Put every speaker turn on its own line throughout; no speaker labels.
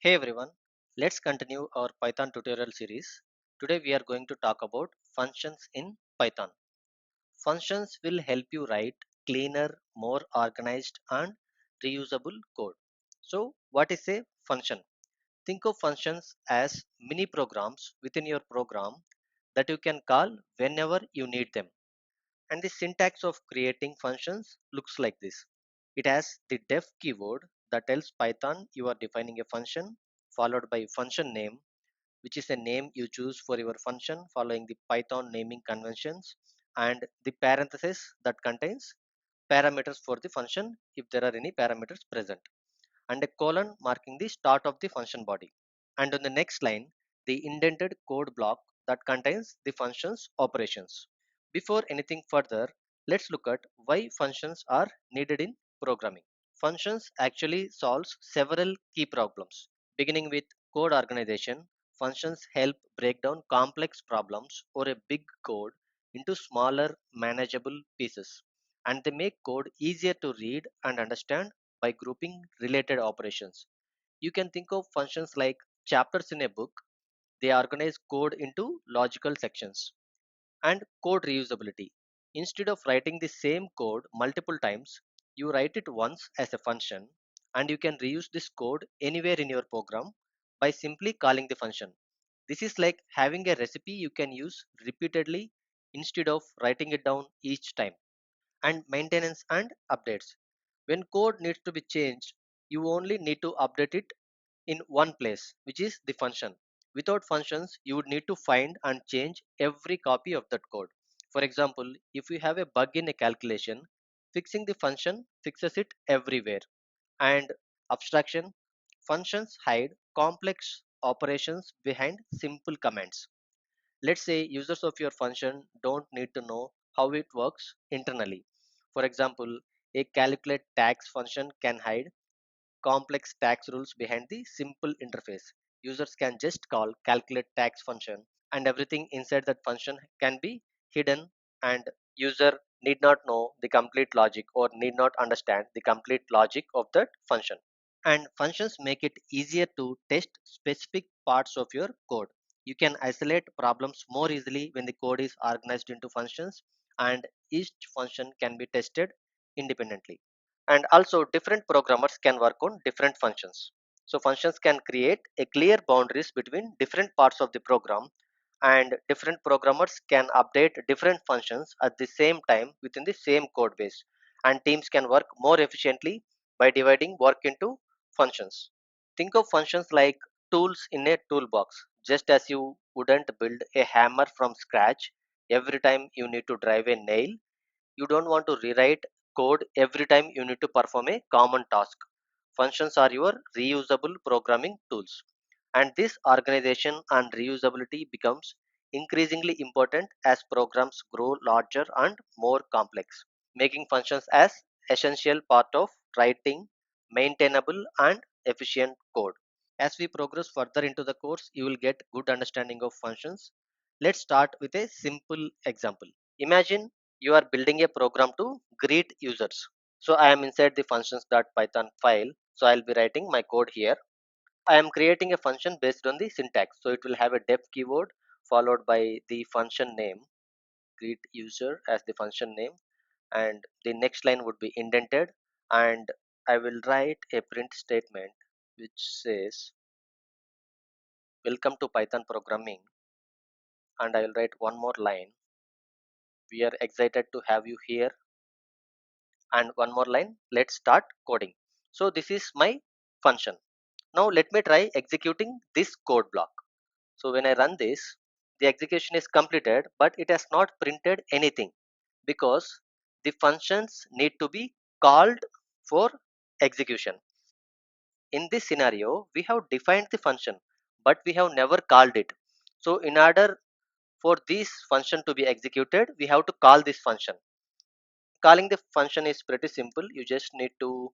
Hey everyone, let's continue our Python tutorial series. Today we are going to talk about functions in Python. Functions will help you write cleaner, more organized and reusable code. So what is a function? Think of functions as mini programs within your program that you can call whenever you need them. And the syntax of creating functions looks like this. It has the def keyword that tells Python you are defining a function, followed by function name, which is a name you choose for your function following the Python naming conventions, and the parenthesis that contains parameters for the function if there are any parameters present, and a colon marking the start of the function body. And on the next line, the indented code block that contains the function's operations. Before anything further, let's look at why functions are needed in programming. Functions actually solves several key problems. Beginning with code organization, functions help break down complex problems or a big code into smaller manageable pieces, and they make code easier to read and understand by grouping related operations. You can think of functions like chapters in a book. They organize code into logical sections. And code reusability. Instead of writing the same code multiple times, you write it once as a function, and you can reuse this code anywhere in your program by simply calling the function. This is like having a recipe you can use repeatedly instead of writing it down each time. And maintenance and updates. When code needs to be changed, you only need to update it in one place, which is the function. Without functions, you would need to find and change every copy of that code. For example, if you have a bug in a calculation, fixing the function fixes it everywhere. And abstraction, functions hide complex operations behind simple commands. Let's say users of your function don't need to know how it works internally. For example, a calculate tax function can hide complex tax rules behind the simple interface. Users can just call calculate tax function, and everything inside that function can be hidden, and user need not know the complete logic or need not understand the complete logic of that function. And functions make it easier to test specific parts of your code. You can isolate problems more easily when the code is organized into functions, and each function can be tested independently. And also different programmers can work on different functions. So functions can create a clear boundaries between different parts of the program, and different programmers can update different functions at the same time within the same code base, and teams can work more efficiently by dividing work into functions. Think of functions like tools in a toolbox. Just as you wouldn't build a hammer from scratch every time you need to drive a nail, you don't want to rewrite code every time you need to perform a common task. Functions are your reusable programming tools. And this organization and reusability becomes increasingly important as programs grow larger and more complex, making functions as essential part of writing maintainable and efficient code. As we progress further into the course, you will get good understanding of functions. Let's start with a simple example. Imagine you are building a program to greet users. So I am inside the functions.python file. So I'll be writing my code here. I am creating a function based on the syntax. So it will have a def keyword followed by the function name, greet user as the function name, and the next line would be indented, and I will write a print statement which says welcome to Python programming, and I will write one more line. We are excited to have you here, and one more line. Let's start coding. So this is my function. Now let me try executing this code block. So when I run this, the execution is completed, but it has not printed anything because the functions need to be called for execution. In this scenario, we have defined the function, but we have never called it. So in order for this function to be executed, we have to call this function. Calling the function is pretty simple. You just need to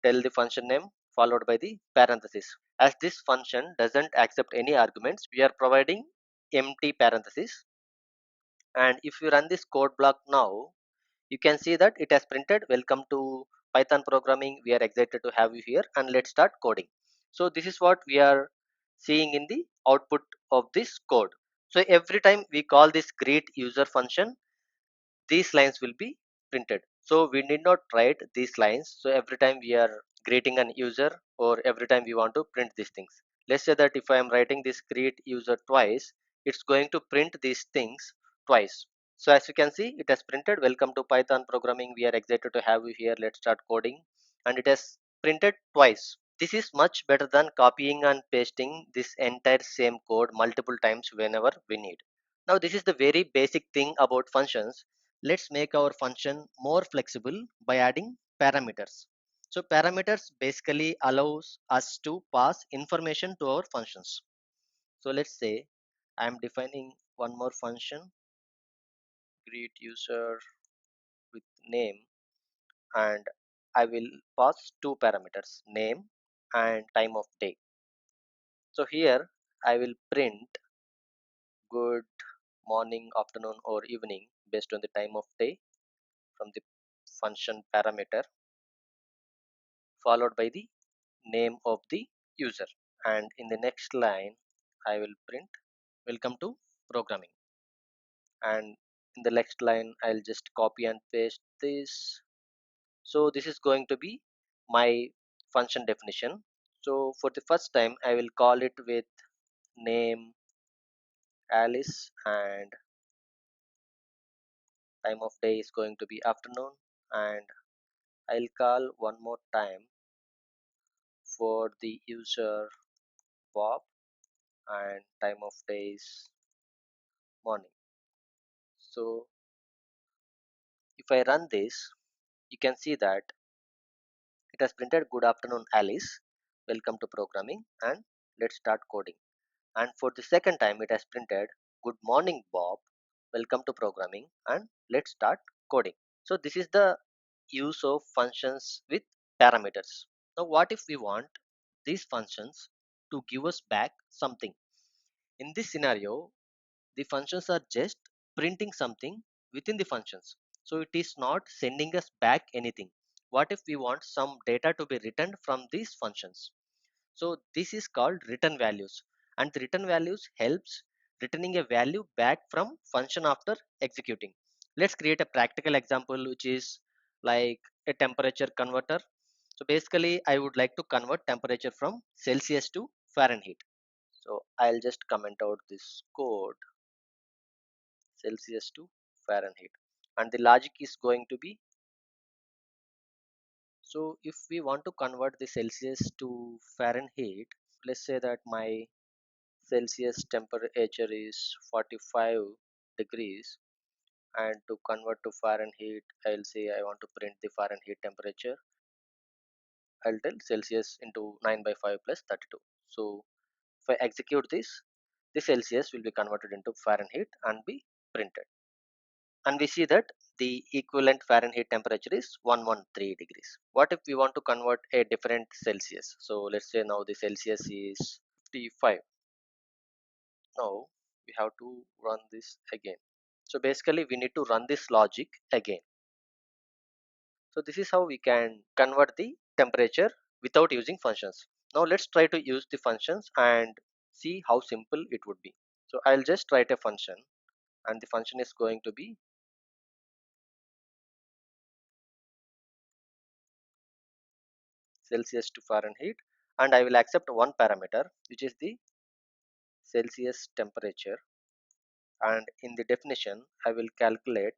tell the function name followed by the parenthesis. As this function doesn't accept any arguments, we are providing empty parenthesis. And if you run this code block now, you can see that it has printed welcome to Python programming. We are excited to have you here, and let's start coding. So this is what we are seeing in the output of this code. So every time we call this greet user function, these lines will be printed. So we need not write these lines. So every time we are greeting an user, or every time we want to print these things, let's say that if I am writing this greet user twice, it's going to print these things twice. So as you can see, it has printed welcome to Python programming, we are excited to have you here, let's start coding, and it has printed twice. This is much better than copying and pasting this entire same code multiple times whenever we need. Now this is the very basic thing about functions. Let's make our function more flexible by adding parameters. So parameters basically allows us to pass information to our functions. So let's say I am defining one more function, greet user with name, and I will pass two parameters, name and time of day. So here I will print good morning, afternoon, or evening based on the time of day from the function parameter, followed by the name of the user. And in the next line, I will print welcome to programming. And in the next line, I'll just copy and paste this. So this is going to be my function definition. So for the first time, I will call it with name Alice, and time of day is going to be afternoon, and I'll call one more time for the user Bob, and time of day is morning. So if I run this, you can see that it has printed good afternoon Alice, welcome to programming, and let's start coding. And for the second time, it has printed good morning Bob, welcome to programming, and let's start coding. So this is the use of functions with parameters. Now what if we want these functions to give us back something? In this scenario, the functions are just printing something within the functions, so it is not sending us back anything. What if we want some data to be returned from these functions? So this is called return values, and the return values helps returning a value back from function after executing. Let's create a practical example, which is like a temperature converter. So basically I would like to convert temperature from Celsius to Fahrenheit. So I'll just comment out this code, Celsius to Fahrenheit, and the logic is going to be, so if we want to convert the Celsius to Fahrenheit, let's say that my Celsius temperature is 45 degrees, and to convert to Fahrenheit I'll say I want to print the Fahrenheit temperature. I'll tell Celsius into 9 by 5 plus 32. So if I execute this, the Celsius will be converted into Fahrenheit and be printed. And we see that the equivalent Fahrenheit temperature is 113 degrees. What if we want to convert a different Celsius? So let's say now the Celsius is 55. Now we have to run this again. So basically we need to run this logic again. So this is how we can convert the temperature without using functions. Now let's try to use the functions and see how simple it would be. So I'll just write a function, and the function is going to be Celsius to Fahrenheit, and I will accept one parameter, which is the Celsius temperature, and in the definition I will calculate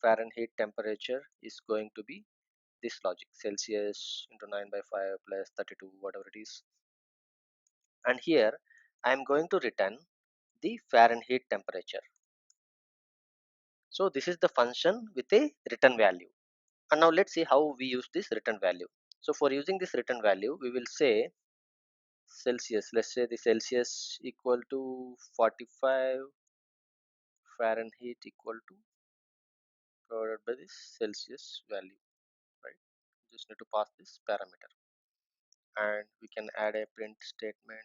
Fahrenheit temperature is going to be this logic, Celsius into 9 by 5 plus 32, whatever it is. And here I am going to return the Fahrenheit temperature. So this is the function with a return value. And now let's see how we use this return value. So for using this return value, we will say Celsius, let's say the Celsius equal to 45, Fahrenheit equal to divided by this Celsius value, right? Just need to pass this parameter, and we can add a print statement.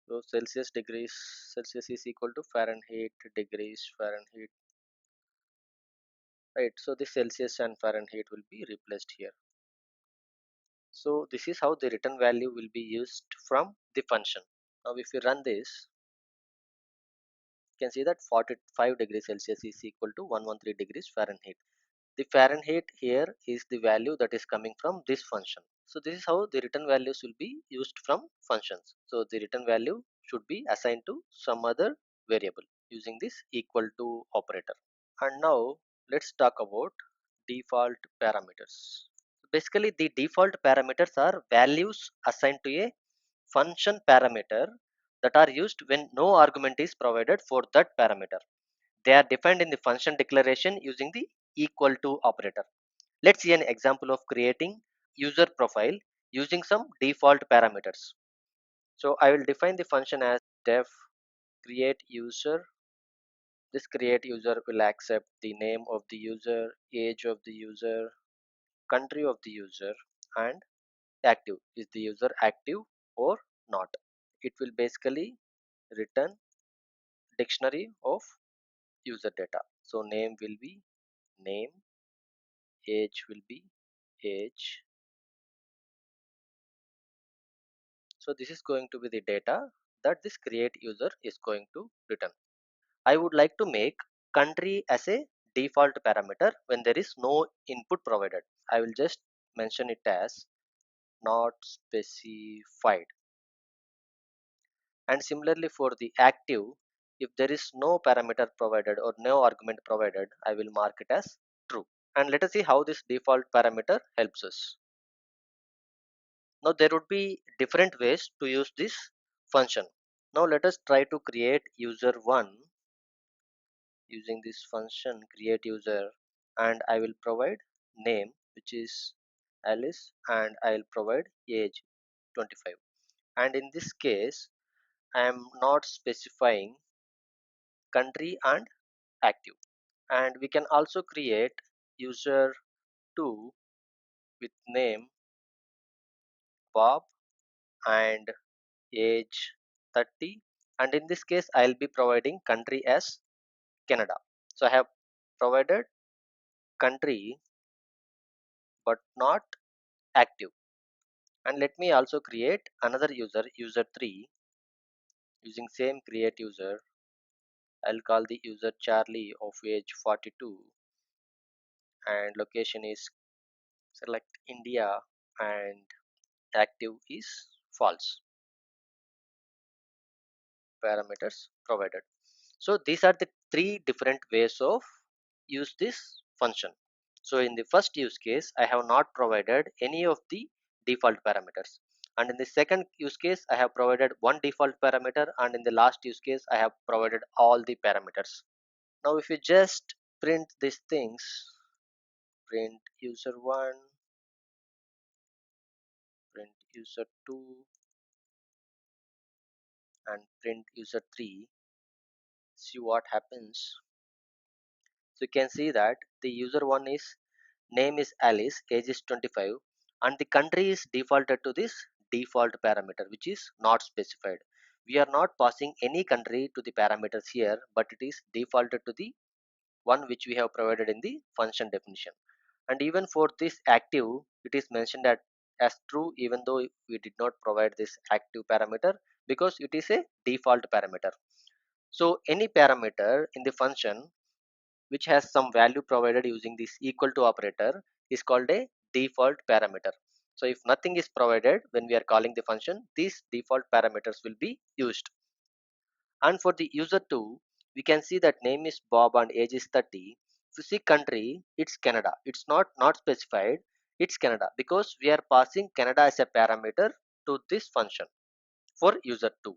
So Celsius degrees, Celsius is equal to Fahrenheit degrees Fahrenheit, right? So the Celsius and Fahrenheit will be replaced here. So this is how the return value will be used from the function. Now if you run this, you can see that 45 degrees Celsius is equal to 113 degrees Fahrenheit. The Fahrenheit here is the value that is coming from this function. So this is how the return values will be used from functions. So the return value should be assigned to some other variable using this equal to operator. And now let's talk about default parameters. Basically the default parameters are values assigned to a function parameter that are used when no argument is provided for that parameter. They are defined in the function declaration using the equal to operator. Let's see an example of creating user profile using some default parameters. So I will define the function as def create user. This create user will accept the name of the user, age of the user, country of the user, and active. Is the user active or not? It will basically return dictionary of user data. So name will be name, age will be age. So this is going to be the data that this create user is going to return. I would like to make country as a default parameter when there is no input provided. I will just mention it as not specified. And similarly for the active, if there is no parameter provided or no argument provided, I will mark it as true. And let us see how this default parameter helps us. Now there would be different ways to use this function. Now let us try to create user 1 using this function create user, and I will provide name which is Alice, and I'll provide age 25. And in this case I am not specifying country and active. And we can also create user 2 with name Bob and age 30, and in this case I'll be providing country as Canada. So I have provided country but not active. And let me also create another user, user 3, using same create user. I'll call the user Charlie of age 42, and location is select India, and active is false. Parameters provided. So these are the three different ways of use this function. So in the first use case I have not provided any of the default parameters, and in the second use case I have provided one default parameter, and in the last use case I have provided all the parameters. Now if you just print these things, print user 1, print user 2, and print user 3, see what happens. So you can see that the user 1 is name is Alice, age is 25, and the country is defaulted to this default parameter which is not specified. We are not passing any country to the parameters here, but it is defaulted to the one which we have provided in the function definition. And even for this active, it is mentioned that as true even though we did not provide this active parameter, because it is a default parameter. So any parameter in the function which has some value provided using this equal to operator is called a default parameter. So if nothing is provided when we are calling the function, these default parameters will be used. And for the user 2, we can see that name is Bob and age is 30. If you see country, it's Canada. It's not specified, it's Canada, because we are passing Canada as a parameter to this function for user 2.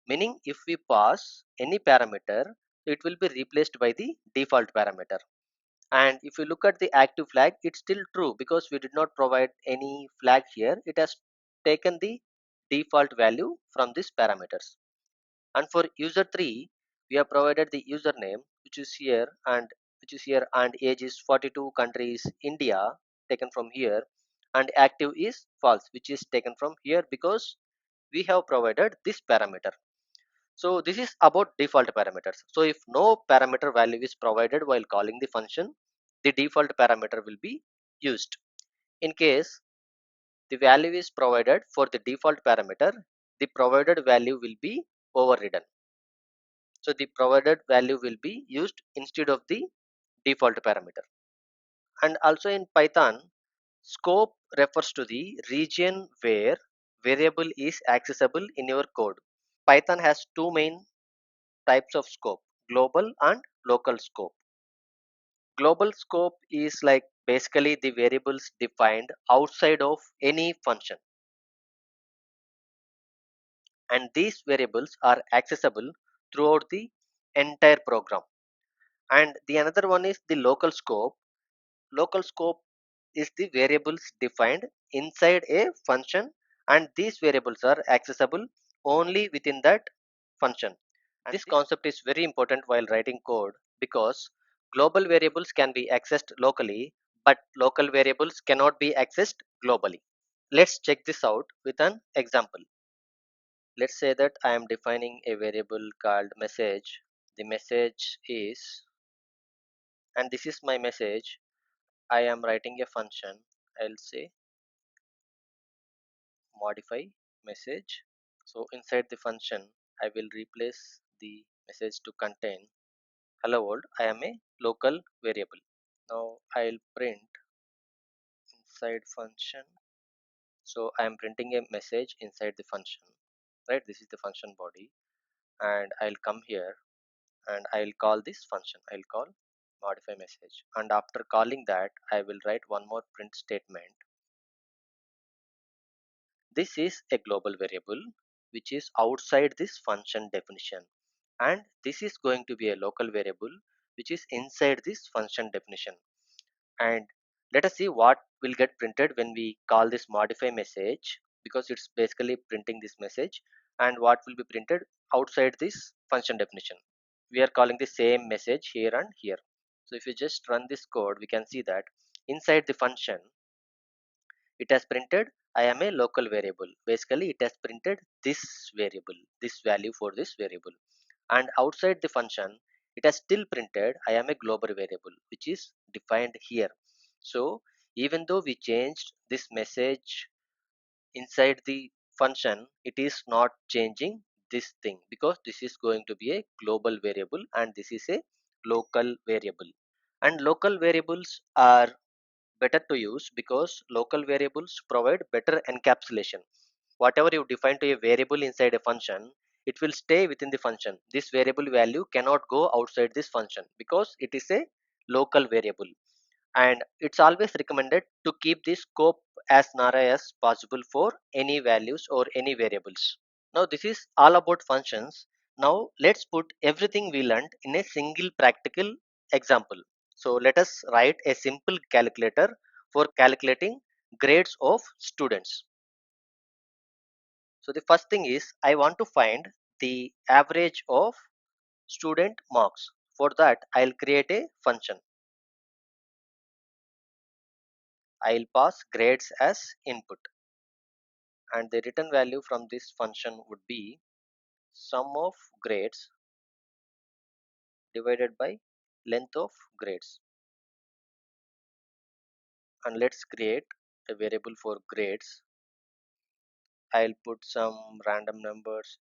Meaning if we pass any parameter, it will be replaced by the default parameter. And if you look at the active flag, it's still true because we did not provide any flag here. It has taken the default value from these parameters. And for user 3, we have provided the username which is here, and age is 42, country is India, taken from here, and active is false, which is taken from here because we have provided this parameter. So this is about default parameters. So if no parameter value is provided while calling the function, the default parameter will be used. In case the value is provided for the default parameter, the provided value will be overridden. So the provided value will be used instead of the default parameter. And also in Python, scope refers to the region where variable is accessible in your code. Python has two main types of scope: global and local scope. Global scope is like basically the variables defined outside of any function, and these variables are accessible throughout the entire program. And the another one is the local scope. Local scope is the variables defined inside a function, and these variables are accessible only within that function. And this concept is very important while writing code, because global variables can be accessed locally, but local variables cannot be accessed globally. Let's check this out with an example. Let's say that I am defining a variable called message. The message is, and this is my message. I am writing a function. I'll say modify message. So inside the function, I will replace the message to contain hello world. I am a local variable. Now I'll print inside function. So I am printing a message inside the function, right? This is the function body, and I'll come here and I'll call this function. I'll call modify message, and after calling that, I will write one more print statement. This is a global variable which is outside this function definition, and this is going to be a local variable which is inside this function definition. And let us see what will get printed when we call this modify message, because it's basically printing this message, and what will be printed outside this function definition. We are calling the same message here and here. So if you just run this code, we can see that inside the function it has printed I am a local variable. Basically it has printed this variable, this value for this variable, and outside the function it has still printed I am a global variable which is defined here. So even though we changed this message inside the function, it is not changing this thing, because this is going to be a global variable and this is a local variable. And local variables are better to use because local variables provide better encapsulation. Whatever you define to a variable inside a function, it will stay within the function. This variable value cannot go outside this function because it is a local variable. And it's always recommended to keep the scope as narrow as possible for any values or any variables. Now this is all about functions. Now let's put everything we learned in a single practical example. So let us write a simple calculator for calculating grades of students. So the first thing is I want to find the average of student marks. For that I'll create a function. I'll pass grades as input, and the return value from this function would be sum of grades divided by length of grades. And let's create a variable for grades. I'll put some random numbers.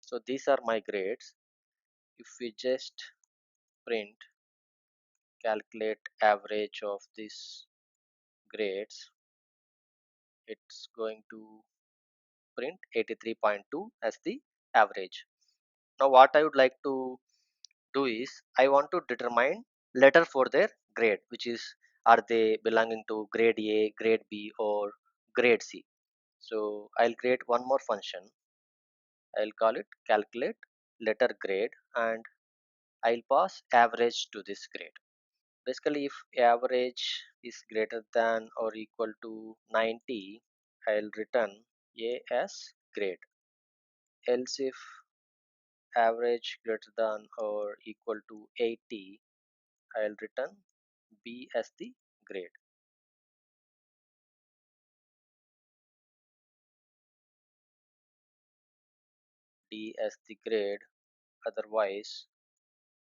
So these are my grades. If we just print calculate average of these grades, it's going to print 83.2 as the average. Now what I would like to do is I want to determine letter for their grade, which is are they belonging to grade A, grade B, or grade C. So I'll create one more function. I'll call it calculate letter grade, and I'll pass average to this grade. Basically if average is greater than or equal to 90, I'll return A as grade. Else if average greater than or equal to 80, I'll return B as the grade. D as the grade, otherwise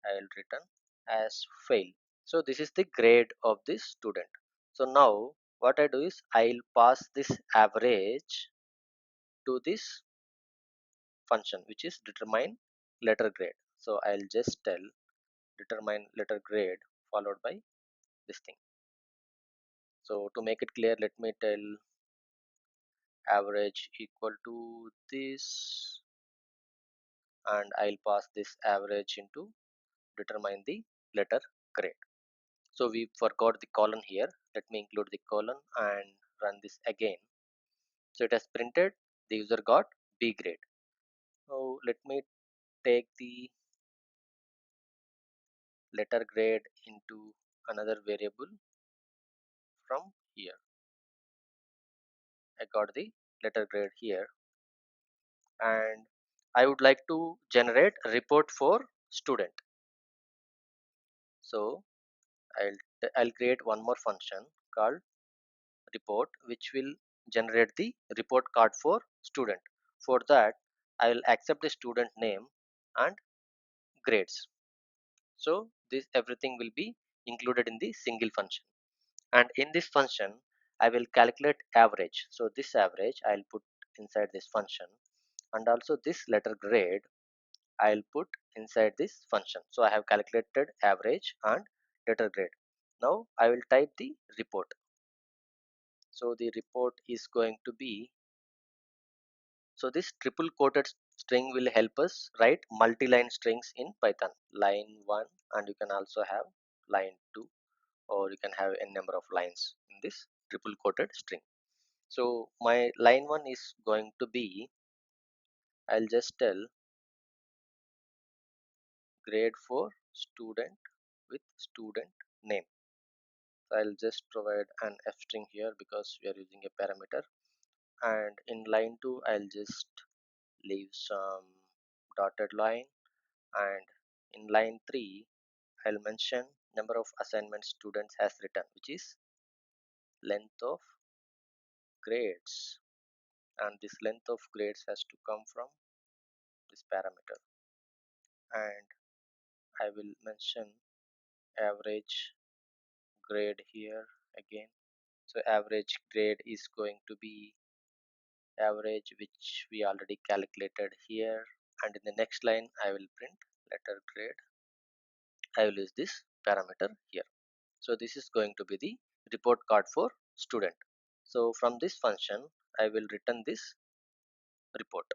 I'll return as fail. So this is the grade of this student. So now what I do is I'll pass this average to this function which is determine letter grade. So I'll just tell determine letter grade followed by this thing. So to make it clear, let me tell average equal to this, and I'll pass this average into determine the letter grade. So we forgot the colon here. Let me include the colon and run this again. So it has printed the user got B grade. So let me take the letter grade into another variable from here. I got the letter grade here, and I would like to generate a report for student. So I'll create one more function called report which will generate the report card for student. For that I will accept the student name and grades. So this everything will be included in the single function, and in this function I will calculate average. So this average I'll put inside this function, and also this letter grade I'll put inside this function. So I have calculated average and letter grade. Now I will type the report. So the report is going to be, so this triple quoted string will help us write multi-line strings in Python. Line 1, and you can also have line 2, or you can have n number of lines in this triple quoted string. So my line 1 is going to be, I'll just tell grade for student with student name. So I'll just provide an f string here because we are using a parameter, and in line 2 I'll just leave some dotted line, and in line 3 I'll mention number of assignments students has written, which is length of grades, and this length of grades has to come from this parameter. And I will mention average grade here again. So average grade is going to be average which we already calculated here, and in the next line I will print letter grade. I will use this parameter here. So this is going to be the report card for student. So from this function I will return this report.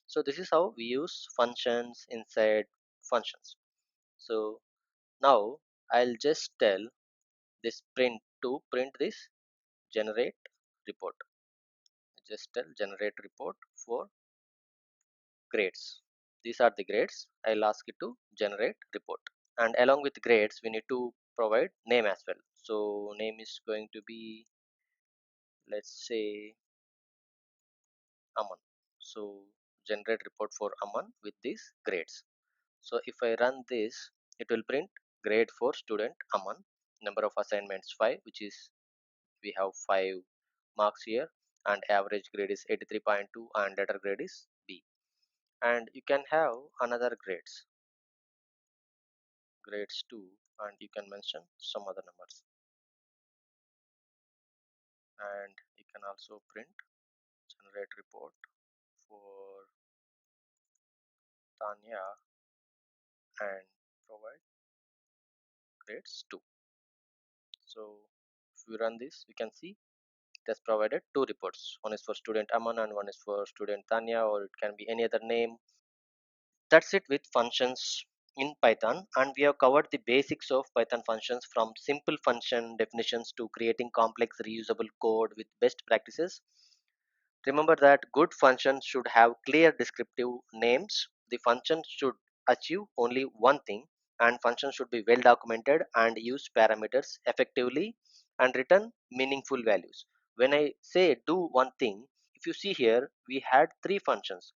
So this is how we use functions inside functions. So now I'll just tell this print to print this generate report. Just tell generate report for grades. These are the grades. I'll ask it to generate report, and along with grades we need to provide name as well. So name is going to be, let's say, Aman. So generate report for Aman with these grades. So if I run this, it will print grade for student Aman, number of assignments 5, which is we have 5 marks here, and average grade is 83.2, and letter grade is B. And you can have another grades 2, and you can mention some other numbers, and you can also print generate report for Tanya and provide grades 2. So if we run this, we can see it has provided two reports. One is for student Aman and one is for student Tanya, or it can be any other name. That's it with functions in Python, and we have covered the basics of Python functions, from simple function definitions to creating complex reusable code with best practices. Remember that good functions should have clear descriptive names. The function should achieve only one thing, and functions should be well documented and use parameters effectively and return meaningful values. When I say do one thing, if you see here, we had three functions.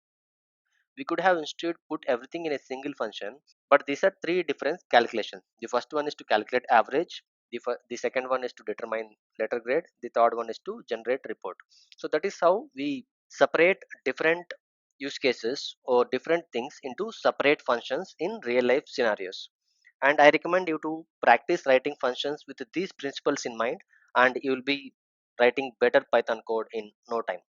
We could have instead put everything in a single function, but these are three different calculations. The first one is to calculate average, the second one is to determine letter grade, the third one is to generate report. So that is how we separate different use cases or different things into separate functions in real life scenarios. And I recommend you to practice writing functions with these principles in mind, and you will be writing better Python code in no time.